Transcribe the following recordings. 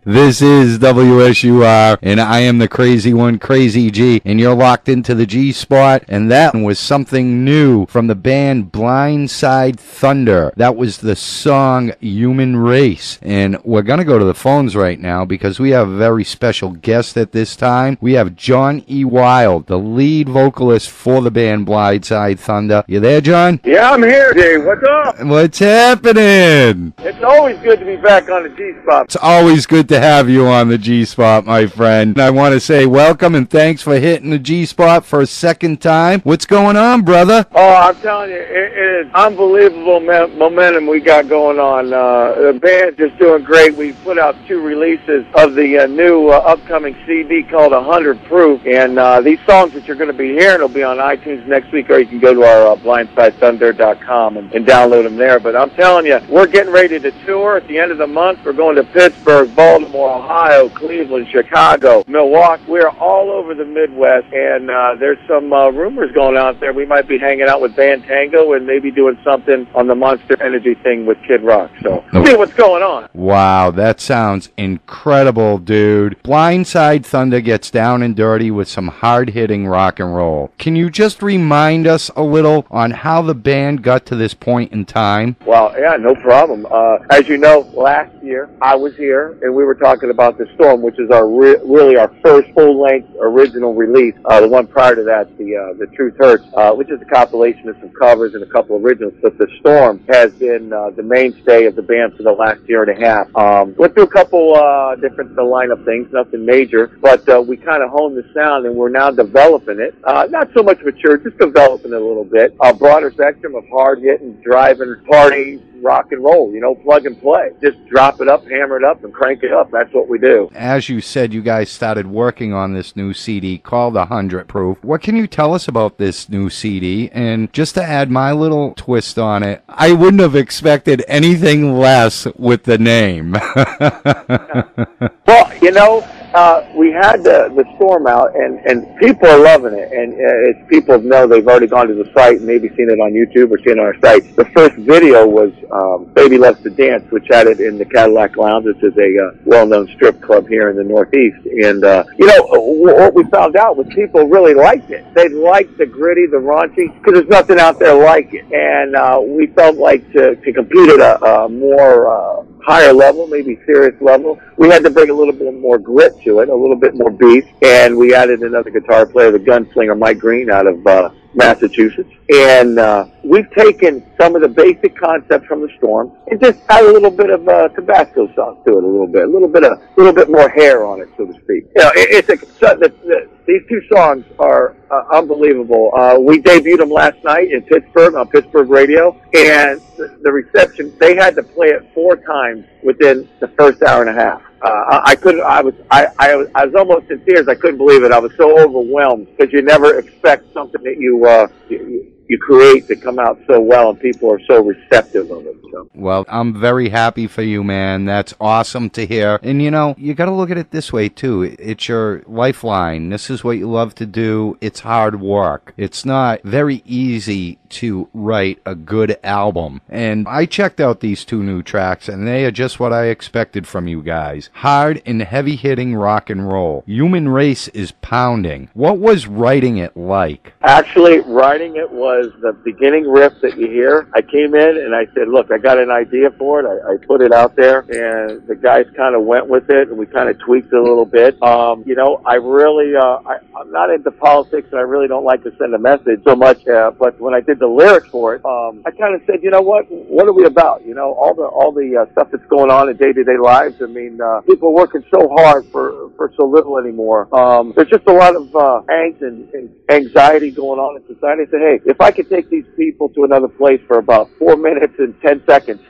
This is WSUR, and I am the crazy one, Crazy G, and you're locked into the G Spot, and that was something new from the band Blindside Thunder. That was the song Human Race, and we're going to go to the phones right now because we have a very special guest at this time. We have John E. Wilde, the lead vocalist for the band Blindside Thunder. You there, John? Yeah, I'm here, Dave. What's up? What's happening? It's always good to be back on the G-Spot. It's always good to have you on the G-Spot, my friend. And I want to say welcome and thanks for hitting the G-Spot for a second time. What's going on, brother? Oh, I'm telling you, it is unbelievable momentum we got going on. The band's just doing great. We put out 2 releases of the new upcoming CD called 100 Proof. And these songs that you're going to be hearing will be on iTunes next week, or you can go to our blindsidethunder.com and download them there. But I'm telling you, we're getting ready to tour at the end of the month. We're going to Pittsburgh, Baltimore, Ohio, Cleveland, Chicago, Milwaukee. We're all over the Midwest, and there's some rumors going out there. We might be hanging out with Band Tango and maybe doing something on the Monster Energy thing with Kid Rock. So see what's going on. Wow, that sounds incredible, dude. Blindside Thunder gets down and dirty with some hard-hitting rock and roll. Can you just remind us a little on how the band got to this point in time? Well, yeah, no problem. As you know, last year I was here and we were talking about The Storm, which is our really our first full-length original release. The one prior to that, the Truth Hurts, which is a compilation of some covers and a couple of originals. But The Storm has been the mainstay of the band for the last year and a half. Went through a couple different lineup things, nothing major, but we kind of honed the sound and we're now developing it. Not so much mature, just developing it a little bit. A broader spectrum of hard-hitting, driving, party, rock and roll, you know, plug and play. Just drop it up, hammer it up, and crank it up. That's what we do. As you said, you guys started working on this new CD called 100 Proof. What can you tell us about this new CD? And just to add my little twist on it, I wouldn't have expected anything less with the name. Well, you know, we had the Storm out, and people are loving it. And as people know, they've already gone to the site and maybe seen it on YouTube or seen it on our site. The first video was Baby Loves to Dance, which had it in the Cadillac Lounge, which is a well-known strip club here in the Northeast. And, you know, what we found out was people really liked it. They liked the gritty, the raunchy, because there's nothing out there like it. And we felt like to compete at a more higher level, maybe serious level, we had to bring a little bit more grit to it, a little bit more beef, and we added another guitar player, the gunslinger Mike Green out of Massachusetts. And we've taken some of the basic concepts from The Storm and just add a little bit of Tabasco sauce to it, a little bit more hair on it, so to speak. You know, these 2 songs are unbelievable. We debuted them last night in Pittsburgh on Pittsburgh radio, and the reception, they had to play it 4 times within the first hour and a half. I was almost in tears. I couldn't believe it. I was so overwhelmed because you never expect something that you create to come out so well, and people are so receptive of it. So. Well, I'm very happy for you, man. That's awesome to hear. And, you know, you got to look at it this way, too. It's your lifeline. This is what you love to do. It's hard work. It's not very easy to write a good album. And I checked out these 2 new tracks, and they are just what I expected from you guys. Hard and heavy-hitting rock and roll. Human Race is pounding. What was writing it like? Actually, writing it was the beginning riff that you hear. I came in and I said, look, I got an idea for it. I put it out there, and the guys kind of went with it, and we kind of tweaked it a little bit. You know, I really, I'm not into politics, and I really don't like to send a message so much, but when I did the lyrics for it, I kind of said, you know what are we about? You know, all the stuff that's going on in day-to-day lives. I mean, people are working so hard for so little anymore. There's just a lot of angst and anxiety going on in society. I said, hey, if I could take these people to another place for about 4 minutes and 10 seconds,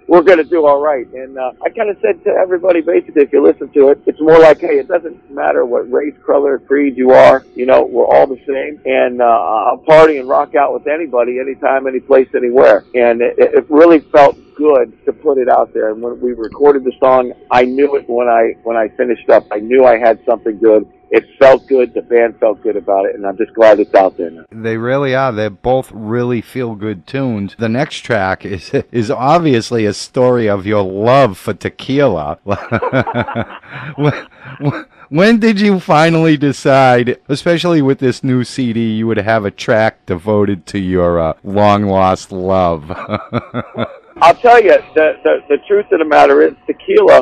we're going to do all right. And I kind of said to everybody, basically, if you listen to it, it's more like, hey, it doesn't matter what race, color, creed you are. You know, we're all the same. And I'll party and rock out with anybody, anytime, any place, anywhere. And it really felt good to put it out there. And when we recorded the song, I knew it when I finished up. I knew I had something good. It felt good. The band felt good about it, and I'm just glad it's out there now. They really are. They're both really feel-good tunes. The next track is obviously a story of your love for tequila. When did you finally decide, especially with this new CD, you would have a track devoted to your long-lost love? I'll tell you, the truth of the matter is tequila,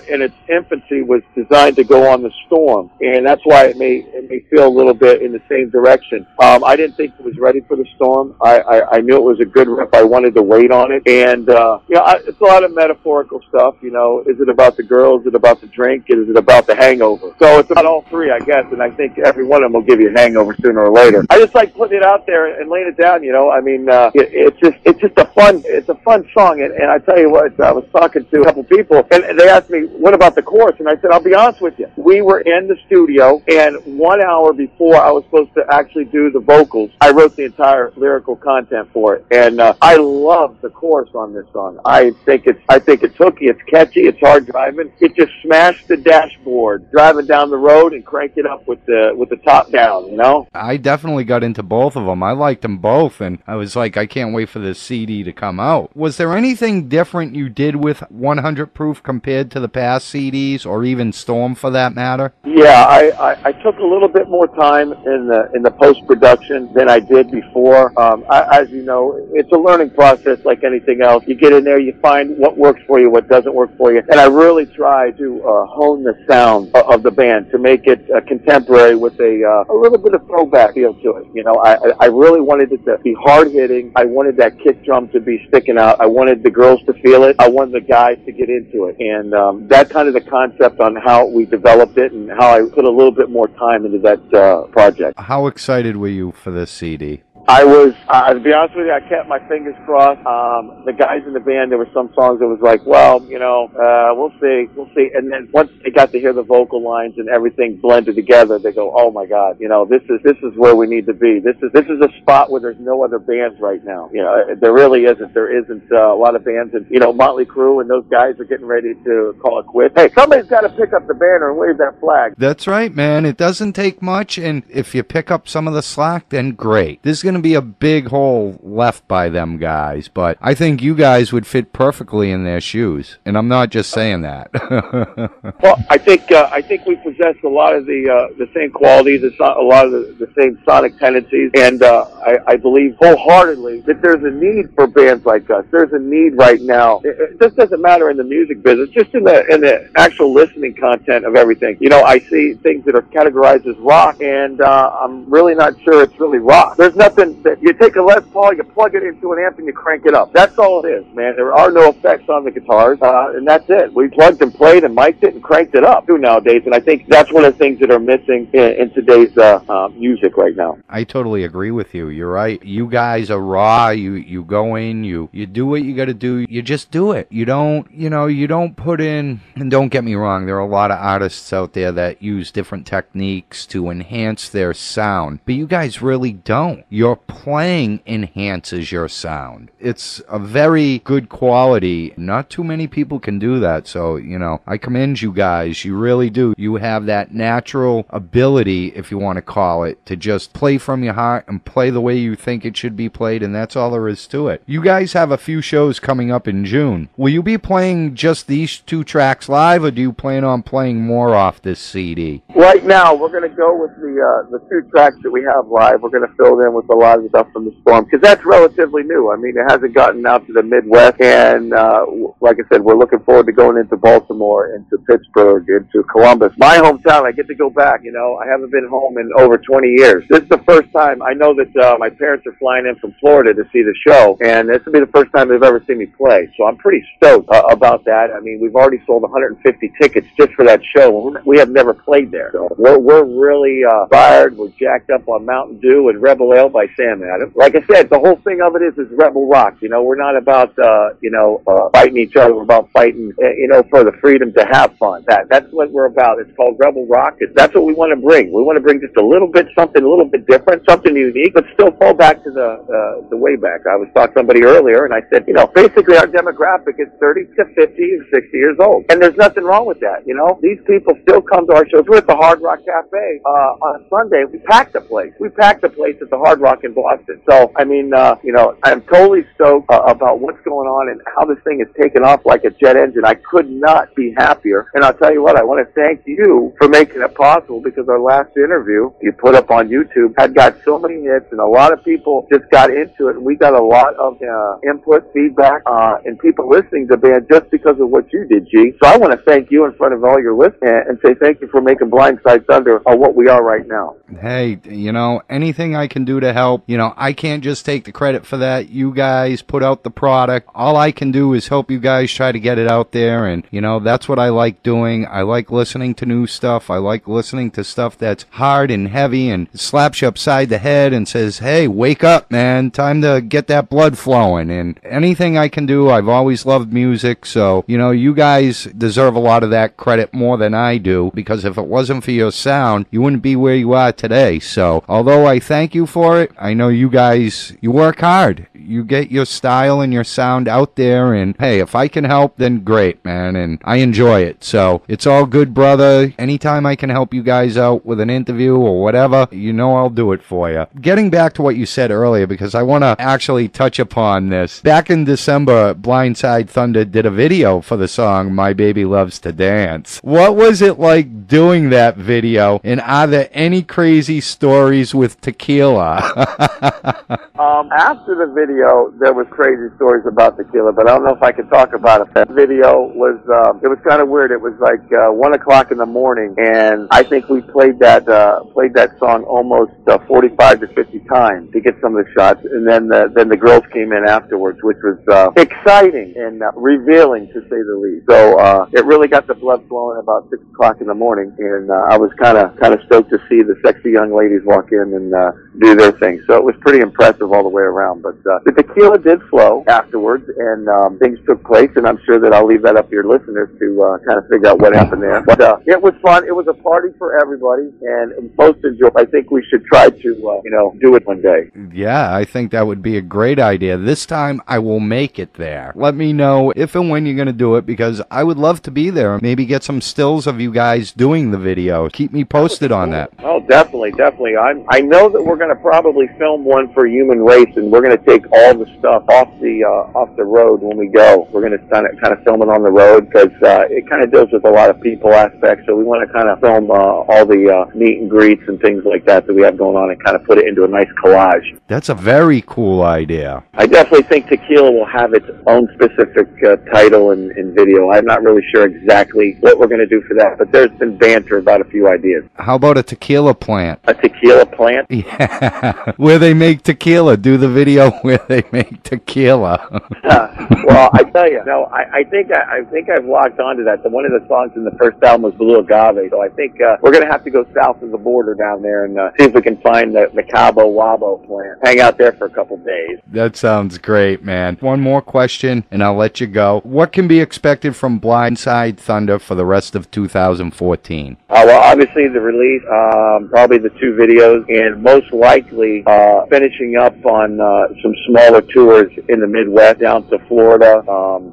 in its infancy, was designed to go on the Storm, and that's why it may feel a little bit in the same direction. I didn't think it was ready for the Storm. I knew it was a good riff. I wanted to wait on it, and it's a lot of metaphorical stuff. You know, is it about the girl? Is it about the drink? Is it about the hangover? So it's about all three, I guess, and I think every one of them will give you a hangover sooner or later. I just like putting it out there and laying it down. You know, I mean, it's just a fun song. And I tell you what, I was talking to a couple people, and they asked me, what about the chorus? And I said, I'll be honest with you. We were in the studio, and 1 hour before I was supposed to actually do the vocals, I wrote the entire lyrical content for it. And I love the chorus on this song. I think it's hooky, it's catchy, it's hard driving. It just smashed the dashboard, driving down the road and crank it up with the top down, you know? I definitely got into both of them. I liked them both, and I was like, I can't wait for this CD to come out. Was there anything different you did with 100 Proof compared to the past CDs, or even Storm for that matter? Yeah, I took a little bit more time in the post-production than I did before. As you know, it's a learning process like anything else. You get in there, you find what works for you, what doesn't work for you, and I really try to hone the sound of the band to make it contemporary with a little bit of throwback feel to it. You know, I really wanted it to be hard-hitting. I wanted that kick drum to be sticking out. I wanted the girls to feel it. I wanted the guys to get into it. And that's kind of the concept on how we developed it and how I put a little bit more time into that project. How excited were you for this CD? I was, to be honest with you, I kept my fingers crossed. The guys in the band, there were some songs that was like, well, you know, we'll see. And then once they got to hear the vocal lines and everything blended together, they go, oh my God, you know, this is where we need to be. This is a spot where there's no other bands right now. You know, there really isn't. There isn't a lot of bands, and you know, Motley Crue and those guys are getting ready to call it quits. Hey, somebody's got to pick up the banner and wave that flag. That's right, man. It doesn't take much, and if you pick up some of the slack, then great. This is going to be a big hole left by them guys, but I think you guys would fit perfectly in their shoes, and I'm not just saying that. Well, I think we possess a lot of the same qualities, a lot of the same sonic tendencies, and I believe wholeheartedly that there's a need for bands like us. There's a need right now. It just doesn't matter in the music business, just in the actual listening content of everything. You know, I see things that are categorized as rock, and I'm really not sure it's really rock. There's nothing that you take a Les Paul, you plug it into an amp, and you crank it up. That's all it is, man. There are no effects on the guitars, and that's it. We plugged and played and mic'd it and cranked it up too nowadays, and I think that's one of the things that are missing in today's music right now. I totally agree with you. You're right. You guys are raw. You go in, you do what you got to do. You just do it. You don't put in, and don't get me wrong, there are a lot of artists out there that use different techniques to enhance their sound, but you guys really don't. Your playing enhances your sound. It's a very good quality. Not too many people can do that, so, you know, I commend you guys. You really do. You have that natural ability, if you want to call it, to just play from your heart and play the way you think it should be played, and that's all there is to it. You guys have a few shows coming up in June. Will you be playing just these 2 tracks live, or do you plan on playing more off this CD? Right now, we're going to go with the 2 tracks that we have live. We're going to fill them with a lot of stuff from the Storm, because that's relatively new. I mean, it hasn't gotten out to the Midwest, and like I said, we're looking forward to going into Baltimore, into Pittsburgh, into Columbus. My hometown, I get to go back, you know. I haven't been home in over 20 years. This is the first time. I know that my parents are flying in from Florida to see the show, and this will be the first time they've ever seen me play, so I'm pretty stoked about that. I mean, we've already sold 150 tickets just for that show. We have never played there, so we're really fired. We're jacked up on Mountain Dew and Rebel Ale by by Sam Adams. Like I said, the whole thing of it is rebel rock. You know, we're not about, fighting each other. We're about fighting, for the freedom to have fun. That's what we're about. It's called rebel rock. That's what we want to bring. We want to bring just a little bit, something a little bit different, something unique, but still fall back to the way back. I was talking to somebody earlier, and I said, basically our demographic is 30 to 50 and 60 years old. And there's nothing wrong with that, These people still come to our shows. We're at the Hard Rock Cafe on a Sunday. We packed the place. We packed the place at the Hard Rock in Boston. So, I'm totally stoked about what's going on and how this thing is taking off like a jet engine. I could not be happier. And I'll tell you what, I want to thank you for making it possible, because our last interview you put up on YouTube had got so many hits, and a lot of people just got into it. And we got a lot of input, feedback, and people listening to the band just because of what you did, G. So I want to thank you in front of all your listeners and say thank you for making Blindside Thunder what we are right now. Hey, anything I can do to help, I can't just take the credit for that. You guys put out the product. All I can do is help you guys try to get it out there, and, that's what I like doing. I like listening to new stuff. I like listening to stuff that's hard and heavy and slaps you upside the head and says, hey, wake up, man. Time to get that blood flowing. And anything I can do, I've always loved music, so, you guys deserve a lot of that credit more than I do, because if it wasn't for your sound, you wouldn't be where you are today. So, although I thank you for it, I know you guys, you work hard. You get your style and your sound out there, and hey, if I can help, then great, man, and I enjoy it. So, it's all good, brother. Anytime I can help you guys out with an interview or whatever, I'll do it for you. Getting back to what you said earlier, because I want to actually touch upon this. Back in December, Blindside Thunder did a video for the song My Baby Loves to Dance. What was it like doing that video, and are there any crazy stories with tequila? After the video, there was crazy stories about tequila, but I don't know if I can talk about it. That video was, it was kind of weird. It was like 1 o'clock in the morning, and I think we played that song almost 45 to 50 times to get some of the shots, and then the girls came in afterwards, which was exciting and revealing, to say the least. So it really got the blood flowing about 6 o'clock in the morning, and I was kind of stoked to see the sexy young ladies walk in and do their thing. So it was pretty impressive all the way around. But the tequila did flow afterwards, and things took place, and I'm sure that I'll leave that up to your listeners to kind of figure out what happened there. But it was fun. It was a party for everybody, and most enjoyed. I think we should try to, do it one day. Yeah, I think that would be a great idea. This time, I will make it there. Let me know if and when you're going to do it, because I would love to be there. Maybe get some stills of you guys doing the video. Keep me posted on that. Oh, definitely. I know that we're going to probably film one for Human Race, and we're going to take all the stuff off the road when we go. We're going to kind of film it on the road, because it kind of deals with a lot of people aspects. So we want to kind of film all the meet and greets and things like that we have going on, and kind of put it into a nice collage. That's a very cool idea. I definitely think tequila will have its own specific title and video. I'm not really sure exactly what we're going to do for that, but there's been banter about a few ideas. How about a tequila plant? A tequila plant? Yeah, where they make tequila. Do the video where they make tequila. Well, I tell you, no, I think I've locked onto that. So one of the songs in the first album was Blue Agave, so I think we're going to have to go south of the border down there and see if we can find the Cabo Wabo plant. Hang out there for a couple days. That sounds great, man. One more question, and I'll let you go. What can be expected from Blindside Thunder for the rest of 2014? Well, obviously the release, probably the 2 videos, and most likely finishing up on some smaller tours in the Midwest, down to Florida,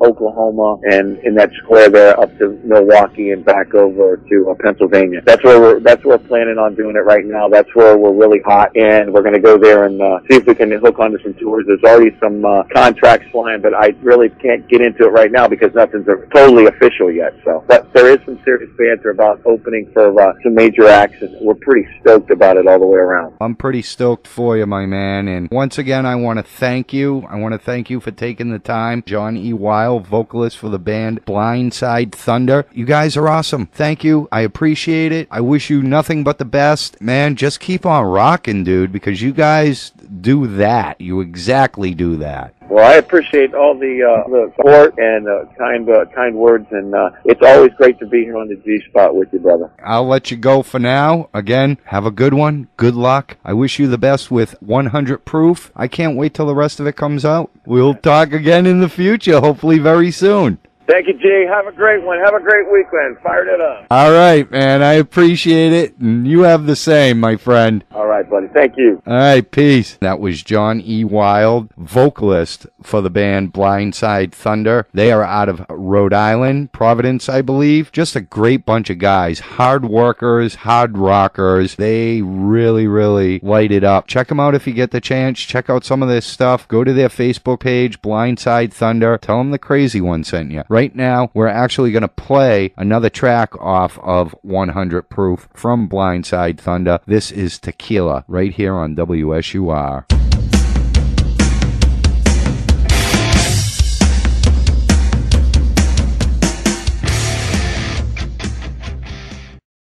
Oklahoma, and in that square there up to Milwaukee and back over to Pennsylvania. That's where we're planning on doing it right now. That's where we're really hot, and we're going to go there and see if we can hook onto some tours. There's already some contracts flying, but I really can't get into it right now because nothing's totally official yet. So, but there is some serious banter about opening for some major acts, and we're pretty stoked about it all the way around. I'm pretty stoked for you, my man, and once again, I want to thank you. I want to thank you for taking the time. John E. Wilde, vocalist for the band Blindside Thunder. You guys are awesome. Thank you. I appreciate it. I wish you nothing but the best. Man, just keep on rocking, dude, because you guys do that. You exactly do that. Well, I appreciate all the support and kind words, and it's always great to be here on the G-Spot with you, brother. I'll let you go for now. Again, have a good one. Good luck. I wish you the best with 100 Proof. I can't wait till the rest of it comes out. We'll talk again in the future, hopefully very soon. Thank you, G. Have a great one. Have a great weekend. Fired it up. All right, man. I appreciate it. And you have the same, my friend. All right, buddy. Thank you. All right, peace. That was John E. Wilde, vocalist for the band Blindside Thunder. They are out of Rhode Island, Providence, I believe. Just a great bunch of guys. Hard workers, hard rockers. They really, really light it up. Check them out if you get the chance. Check out some of this stuff. Go to their Facebook page, Blindside Thunder. Tell them the crazy one sent you. Right now, we're actually going to play another track off of 100 Proof from Blindside Thunder. This is Tequila, right here on WSUR.